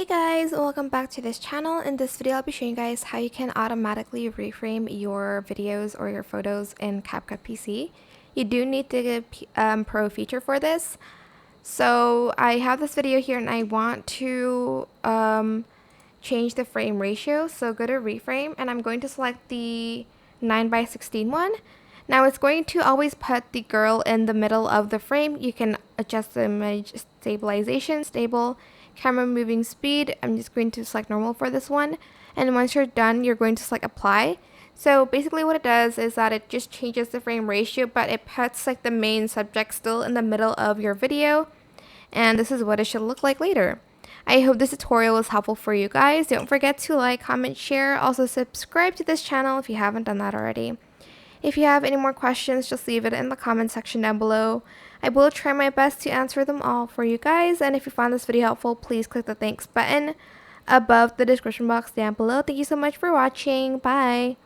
Hey guys, welcome back to this channel. In this video I'll be showing you guys how you can automatically reframe your videos or your photos in CapCut PC. You do need the Pro feature for this. So I have this video here and I want to change the frame ratio. So go to Reframe and I'm going to select the 9:16 one. Now it's going to always put the girl in the middle of the frame. You can adjust the image stabilization, stable, camera moving speed. I'm just going to select normal for this one. And once you're done, you're going to select apply. So basically what it does is that it just changes the frame ratio, but it puts like the main subject still in the middle of your video. And this is what it should look like later. I hope this tutorial was helpful for you guys. Don't forget to like, comment, share. Also subscribe to this channel if you haven't done that already. If you have any more questions, just leave it in the comment section down below. I will try my best to answer them all for you guys. And if you found this video helpful, please click the thanks button above the description box down below. Thank you so much for watching. Bye.